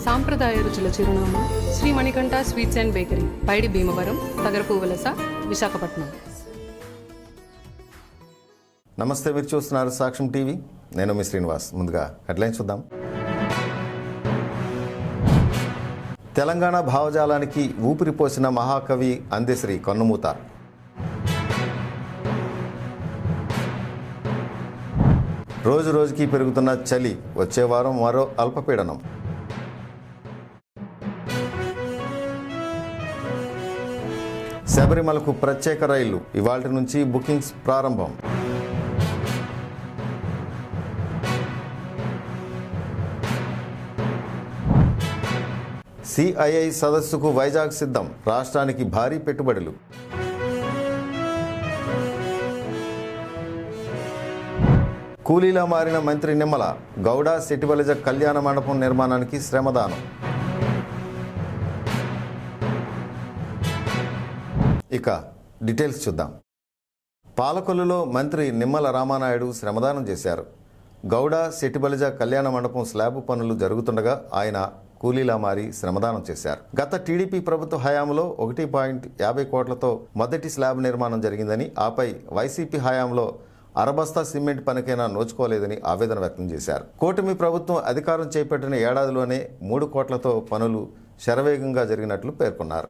సాంప్రదాయ రుచుల చిరునామా Shri Manikanta sweets and bakery, Paidi Bheemavaram, Tagarapu Valasa, Visakhapatnam. నమస్తే, మీరు చూస్తున్నారు సాక్ష్యం టీవీ. నేను మీ శ్రీనివాస్. ముందుగా హెడ్లైన్స్ చూద్దాం. తెలంగాణ భావజాలానికి ఊపిరిపోసిన మహాకవి అందెశ్రీ కన్నుమూత. రోజు రోజుకి పెరుగుతున్న చలి, వచ్చే వారం మరో అల్పపీడనం. శబరిమలకు ప్రత్యేక రైళ్లు, ఇవాల్టి నుంచి బుకింగ్స్ ప్రారంభం. సిఐఐ సదస్సుకు వైజాగ్ సిద్ధం, రాష్ట్రానికి భారీ పెట్టుబడులు. కూలీలా మారిన మంత్రి నిమ్మల, గౌడ సెటిబలిజ కళ్యాణ మండపం నిర్మాణానికి శ్రమదానం. ఇక డీటెయిల్స్ చూద్దాం. పాలకొల్లులో మంత్రి నిమ్మల రామానాయుడు శ్రమదానం చేశారు. గౌడ సెటిబలిజ కళ్యాణ మండపం స్లాబ్ పనులు జరుగుతుండగా ఆయన కూలీలా మారి శ్రమదానం చేశారు. గత టీడీపీ ప్రభుత్వ హయాంలో 1.50 కోట్లతో మొదటి స్లాబ్ నిర్మాణం జరిగిందని, ఆపై వైసీపీ హయాంలో అరబస్తా సిమెంట్ పనికైనా నోచుకోలేదని ఆవేదన వ్యక్తం చేశారు. కూటమి ప్రభుత్వం అధికారం చేపట్టిన ఏడాదిలోనే 3 కోట్లతో పనులు శరవేగంగా జరిగినట్లు పేర్కొన్నారు.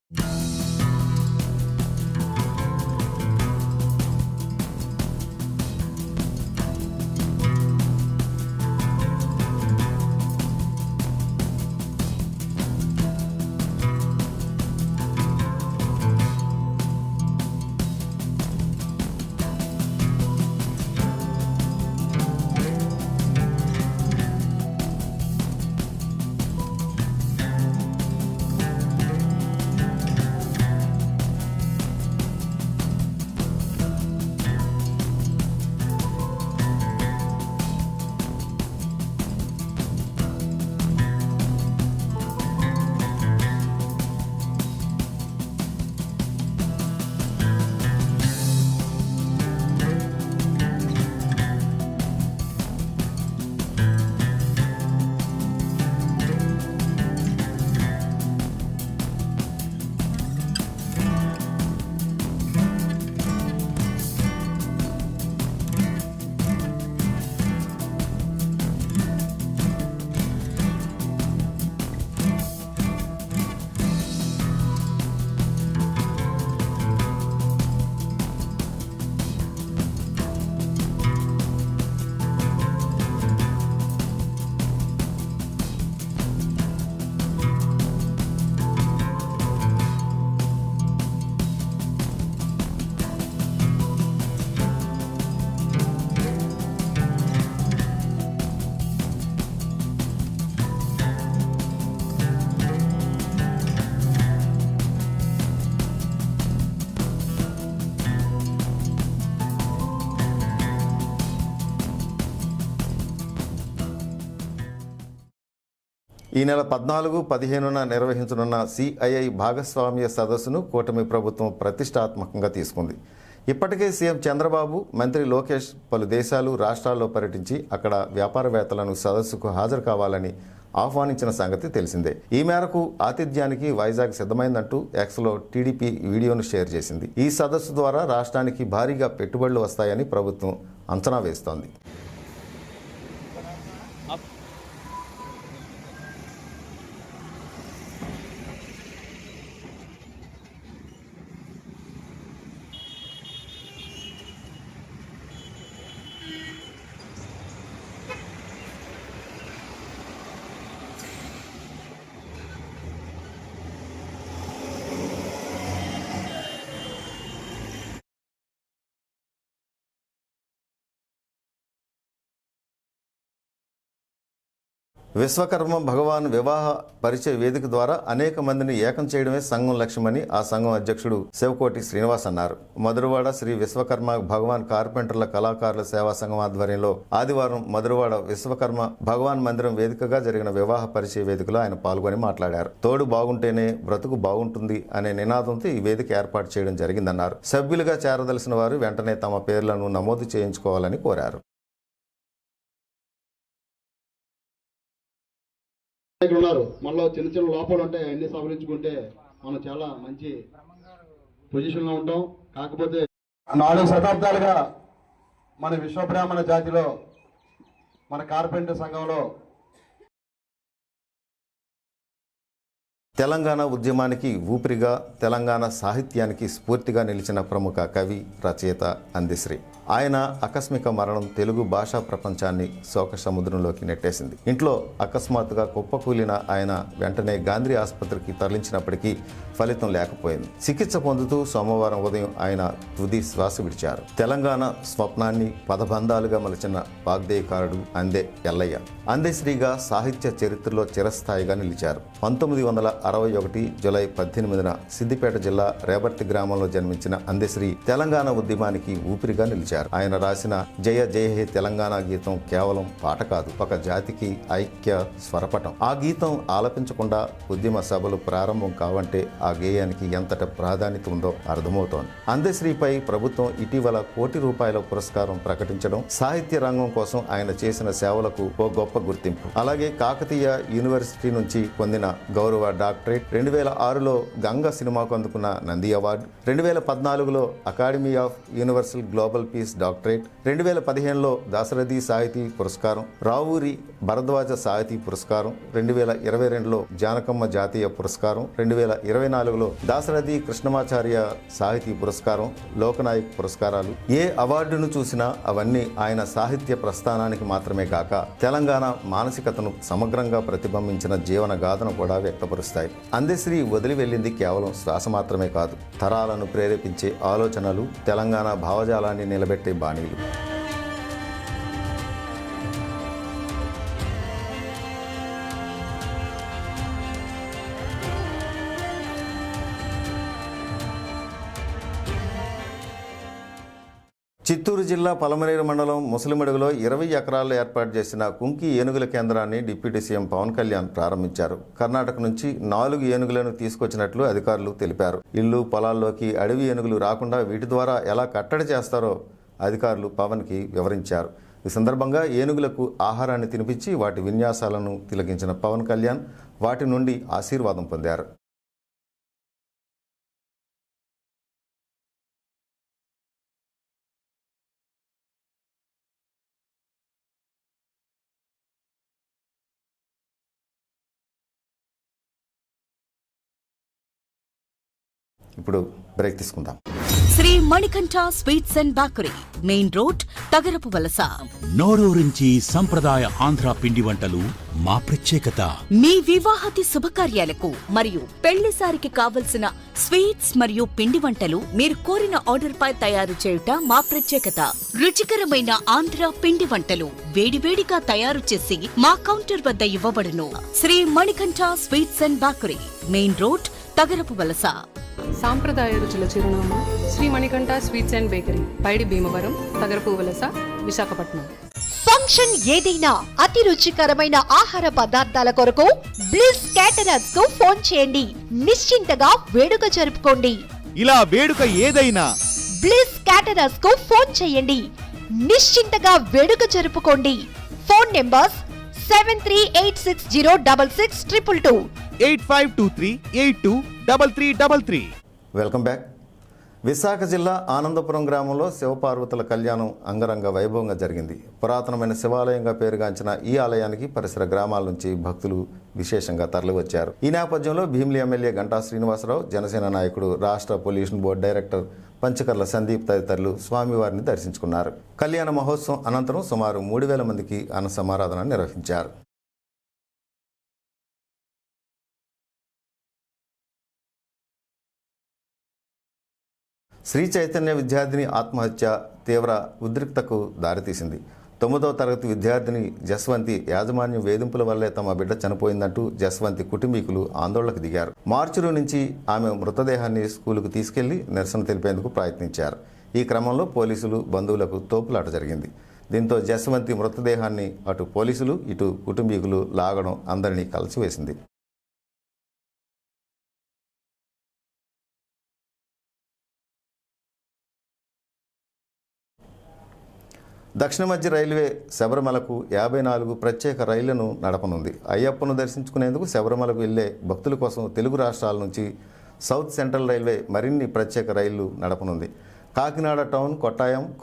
ఈ నెల 14-15న నిర్వహించనున్న సిఐఐ భాగస్వామ్య సదస్సును కూటమి ప్రభుత్వం ప్రతిష్టాత్మకంగా తీసుకుంది. ఇప్పటికే సీఎం చంద్రబాబు, మంత్రి లోకేష్ పలు దేశాలు, రాష్ట్రాల్లో పర్యటించి అక్కడ వ్యాపారవేత్తలను సదస్సుకు హాజరు కావాలని ఆహ్వానించిన సంగతి తెలిసిందే. ఈ మేరకు ఆతిథ్యానికి వైజాగ్ సిద్ధమైందంటూ ఎక్స్లో టీడీపీ వీడియోను షేర్ చేసింది. ఈ సదస్సు ద్వారా రాష్ట్రానికి భారీగా పెట్టుబడులు వస్తాయని ప్రభుత్వం అంచనా వేస్తోంది. విశ్వకర్మ భగవాన్ వివాహ పరిచయ వేదిక ద్వారా అనేక మందిని ఏకం చేయడమే సంఘం లక్ష్యమని ఆ సంఘం అధ్యక్షుడు శివకోటి శ్రీనివాస్ అన్నారు. మధురవాడ శ్రీ విశ్వకర్మ భగవాన్ కార్పెంటర్ల కళాకారుల సేవా సంఘం ఆధ్వర్యంలో ఆదివారం మధురవాడ విశ్వకర్మ భగవాన్ మందిరం వేదికగా జరిగిన వివాహ పరిచయ వేదికలో ఆయన పాల్గొని మాట్లాడారు. తోడు బాగుంటేనే బ్రతుకు బాగుంటుంది అనే నినాదంతో ఈ వేదిక ఏర్పాటు చేయడం జరిగిందన్నారు. సభ్యులుగా చేరదలసిన వారు వెంటనే తమ పేర్లను నమోదు చేయించుకోవాలని కోరారు. నాయకులు ఉన్నారు. మనలో చిన్న చిన్న లోపాలు ఉంటాయి, అన్ని సవరించుకుంటే మనం చాలా మంచి పొజిషన్లో ఉంటాం. కాకపోతే 4 శతాబ్దాలుగా మన విశ్వబ్రాహ్మణ జాతిలో మన కార్పెంటర్ సంఘంలో తెలంగాణ ఉద్యమానికి ఊపిరిగా, తెలంగాణ సాహిత్యానికి స్ఫూర్తిగా నిలిచిన ప్రముఖ కవి, రచయిత అందెశ్రీ. ఆయన ఆకస్మిక మరణం తెలుగు భాషా ప్రపంచాన్ని శోక సముద్రంలోకి నెట్టేసింది. ఇంట్లో అకస్మాత్తుగా కుప్పకూలిన ఆయన వెంటనే గాంధీ ఆసుపత్రికి తరలించినప్పటికీ ఫలితం లేకపోయింది. చికిత్స పొందుతూ సోమవారం ఉదయం ఆయన తుది శ్వాస విడిచారు. తెలంగాణ స్వప్నాన్ని పదబంధాలుగా మలిచిన వాగ్దేయకారుడు అందే ఎల్లయ్య అందెశ్రీగా సాహిత్య చరిత్రలో చిరస్థాయిగా నిలిచారు. 1961 జూలై 18న సిద్దిపేట జిల్లా రేపర్తి గ్రామంలో జన్మించిన అందెశ్రీ తెలంగాణ ఉద్యమానికి ఊపిరిగా నిలిచారు. ఆయన రాసిన జయ జయ హే తెలంగాణ గీతం కేవలం పాట కాదు, ఒక జాతికి ఐక్య స్వరపటం. ఆ గీతం ఆలపించకుండా ఉద్యమ సభలు ప్రారంభం కావంటే ఆ గేయానికి ఎంతటి ప్రాధాన్యత ఉందో అర్థమవుతోంది. అందెశ్రీపై ప్రభుత్వం ఇటీవల ₹1 కోటి పురస్కారం ప్రకటించడం సాహిత్య రంగం కోసం ఆయన చేసిన సేవలకు ఓ గొప్ప గుర్తింపు. అలాగే కాకతీయ యూనివర్సిటీ నుంచి పొందిన గౌరవ డాక్టరేట్, 2006లో గంగ సినిమాకు అందుకున్న నంది అవార్డు, 2014లో academy of universal global peace doctorate, 2015లో దాశరథి సాహితీ పురస్కారం, రావూరి భరద్వాజ సాహితీ పురస్కారం, 2022లో జానకమ్మ జాతీయ పురస్కారం, 2024లో దాశరథి కృష్ణమాచార్య సాహితీ పురస్కారం, లోకనాయక్ పురస్కారాలు. ఏ అవార్డును చూసినా అవన్నీ ఆయన సాహిత్య ప్రస్థానానికి మాత్రమే కాక తెలంగాణ మానసికతను సమగ్రంగా ప్రతిబింబించిన జీవన గాథను కూడా వ్యక్తపరుస్తాయి. అందెశ్రీ వదిలి వెళ్ళింది కేవలం శ్వాస మాత్రమే కాదు, తరాలను ప్రేరేపించే ఆలోచనలు, తెలంగాణ భావజాలాన్ని నిలబెట్టే బాణీలు. చిత్తూరు జిల్లా పలమనేరు మండలం ముసలిమడుగులో 20 ఎకరాల్లో ఏర్పాటు చేసిన కుంకి ఏనుగుల కేంద్రాన్ని డిప్యూటీ సీఎం పవన్ కళ్యాణ్ ప్రారంభించారు. కర్ణాటక నుంచి 4 ఏనుగులను తీసుకొచ్చినట్లు అధికారులు తెలిపారు. ఇళ్లు, పొలాల్లోకి అడవి ఏనుగులు రాకుండా వీటి ద్వారా ఎలా కట్టడి చేస్తారో అధికారులు పవన్కి వివరించారు. ఈ సందర్భంగా ఏనుగులకు ఆహారాన్ని తినిపించి వాటి విన్యాసాలను తిలకించిన పవన్ కళ్యాణ్ వాటి నుండి ఆశీర్వాదం పొందారు. ఇప్పుడు బ్రేక్ తీసుకుందాం. Shri Manikanta sweets and bakery, main road, Tagarapu Valasa. నోరూరించి సంప్రదాయ ఆంధ్ర పిండి వంటలు మా ప్రత్యేకత. మీ వివాహతి శుభకార్యాలకు మరియు పెళ్లిసారికి కావలసిన స్వీట్స్ మరియు పిండి వంటలు మీరు కోరిన ఆర్డర్ పై తయారు చేయుట మా ప్రత్యేకత. రుచికరమైన ఆంధ్ర పిండి వంటలు వేడివేడిగా తయారు చేసి మా కౌంటర్ వద్ద ఇవ్వబడును. Shri Manikanta sweets and bakery, main road, Tagarapu Valasa. సాంప్రదాయ రుచుల చిరునామా Shri Manikanta sweets and bakery, Paidi Bheemavaram, Tagarapu Valasa, Visakhapatnam. Function ఏదైనా అతి రుచికరమైన ఆహార పదార్థాల కొరకు బ్లిస్ క్యాటరర్స్ కు ఫోన్ చేయండి. నిశ్చింతగా వేడుక జరుపుకోండి. ఇలా వేడుక ఏదైనా బ్లిస్ క్యాటరర్స్ కు ఫోన్ చేయండి. నిశ్చింతగా వేడుక జరుపుకోండి. Phone numbers 7386066222, 8523823333. Welcome back. Visakha జిల్లా ఆనందపురం గ్రామంలో శివపార్వతుల కళ్యాణం అంగరంగ వైభవంగా జరిగింది. పురాతనమైన శివాలయంగా పేరుగాంచిన ఈ ఆలయానికి పరిసర గ్రామాల నుంచి భక్తులు విశేషంగా తరలివచ్చారు. ఈ నేపథ్యంలో భీమిలి ఎమ్మెల్యే గంటా శ్రీనివాసరావు, జనసేన నాయకుడు, రాష్ట్ర pollution board director Panchakarla Sandeep తదితరులు స్వామివారిని దర్శించుకున్నారు. కళ్యాణ మహోత్సవం అనంతరం సుమారు 3,000 మందికి అన్న సమారాధన నిర్వహించారు. శ్రీ చైతన్య విద్యార్థిని ఆత్మహత్య తీవ్ర ఉద్రిక్తకు దారితీసింది. 9వ తరగతి విద్యార్థిని జస్వంతి యాజమాన్యం వేధింపుల వల్లే తమ బిడ్డ చనిపోయిందంటూ జస్వంతి కుటుంబీకులు ఆందోళనకు దిగారు. మార్చురు నుంచి ఆమె మృతదేహాన్ని స్కూలుకు తీసుకెళ్లి నిరసన తెలిపేందుకు ప్రయత్నించారు. ఈ క్రమంలో పోలీసులు, బంధువులకు తోపులాట జరిగింది. దీంతో జస్వంతి మృతదేహాన్ని అటు పోలీసులు, ఇటు కుటుంబీకులు లాగడం అందరినీ కలిసివేసింది. దక్షిణ మధ్య రైల్వే శబరిమలకు 54 ప్రత్యేక రైళ్లను నడపనుంది. అయ్యప్పను దర్శించుకునేందుకు శబరిమలకు వెళ్లే భక్తుల కోసం తెలుగు రాష్ట్రాల నుంచి సౌత్ సెంట్రల్ రైల్వే మరిన్ని ప్రత్యేక రైళ్లు నడపనుంది. కాకినాడ టౌన్,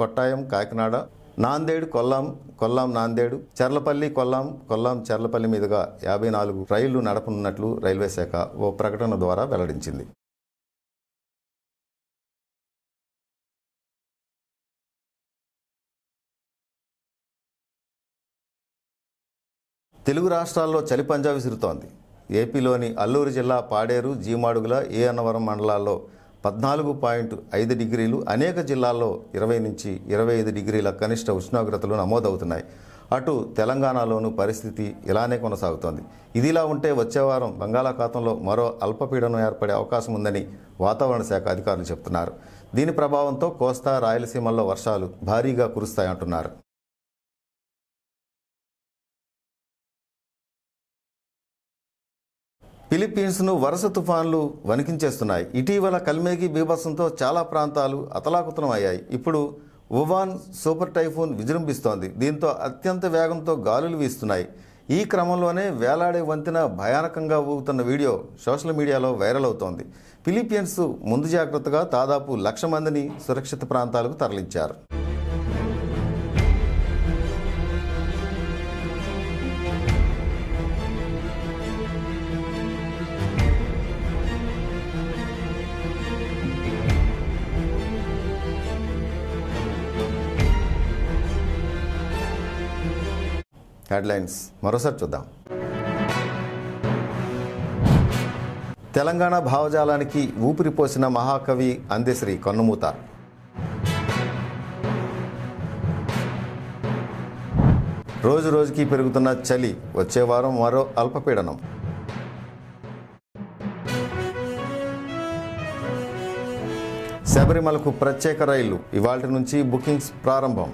కొట్టాయం కాకినాడ, నాందేడు కొల్లాం నాందేడు, చర్లపల్లి కొల్లాం చర్లపల్లి మీదుగా 54 రైళ్లు నడపనున్నట్లు రైల్వే శాఖ ఓ ప్రకటన ద్వారా వెల్లడించింది. తెలుగు రాష్ట్రాల్లో చలి పంజా విసురుతోంది. ఏపీలోని అల్లూరు జిల్లా పాడేరు, జీమాడుగుల, అన్నవరం మండలాల్లో 14.5 డిగ్రీలు, అనేక జిల్లాల్లో 20 నుంచి 25 డిగ్రీల కనిష్ట ఉష్ణోగ్రతలు నమోదవుతున్నాయి. అటు తెలంగాణలోనూ పరిస్థితి ఇలానే కొనసాగుతోంది. ఇదిలా ఉంటే వచ్చే వారం బంగాళాఖాతంలో మరో అల్పపీడనం ఏర్పడే అవకాశం ఉందని వాతావరణ శాఖ అధికారులు చెబుతున్నారు. దీని ప్రభావంతో కోస్తా, రాయలసీమల్లో వర్షాలు భారీగా కురుస్తాయంటున్నారు. ఫిలిప్పీన్స్ను వరుస తుఫాన్లు వణికించేస్తున్నాయి. ఇటీవల కల్మేగి బీభత్సంతో చాలా ప్రాంతాలు అతలాకుతలం అయ్యాయి. ఇప్పుడు ఉవాన్ సూపర్ టైఫూన్ విజృంభిస్తోంది. దీంతో అత్యంత వేగంతో గాలులు వీస్తున్నాయి. ఈ క్రమంలోనే వేలాడే వంతెన భయానకంగా ఊగుతున్న వీడియో సోషల్ మీడియాలో వైరల్ అవుతోంది. ఫిలిప్పీన్స్ ముందు జాగ్రత్తగా దాదాపు 1,00,000 మందిని సురక్షిత ప్రాంతాలకు తరలించారు. హెడ్లైన్స్ మరోసారి చూద్దాం. తెలంగాణ భావజాలానికి ఊపిరిపోసిన మహాకవి అందెశ్రీ కన్నుమూత. రోజు రోజుకి పెరుగుతున్న చలి, వచ్చే వారం మరో అల్పపీడనం. శబరిమలకు ప్రత్యేక రైళ్లు, ఇవాల్టి నుంచి బుకింగ్స్ ప్రారంభం.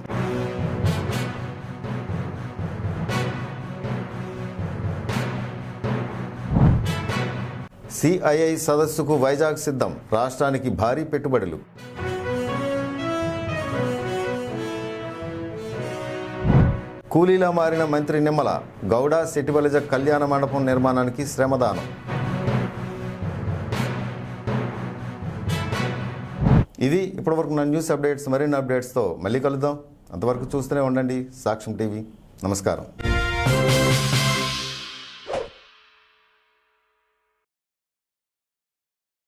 సిఐఐ సదస్సుకు వైజాగ్ సిద్ధం, రాష్ట్రానికి భారీ పెట్టుబడులు. కూలీలా మారిన మంత్రి నిమ్మల, గౌడ సెటిబలిజ కళ్యాణ మండపం నిర్మాణానికి శ్రమదానం. ఇది ఇప్పటివరకు నా న్యూస్ అప్డేట్స్. మరిన్ని అప్డేట్స్తో మళ్ళీ కలుద్దాం. అంతవరకు చూస్తూనే ఉండండి సాక్ష్యం టీవీ. నమస్కారం.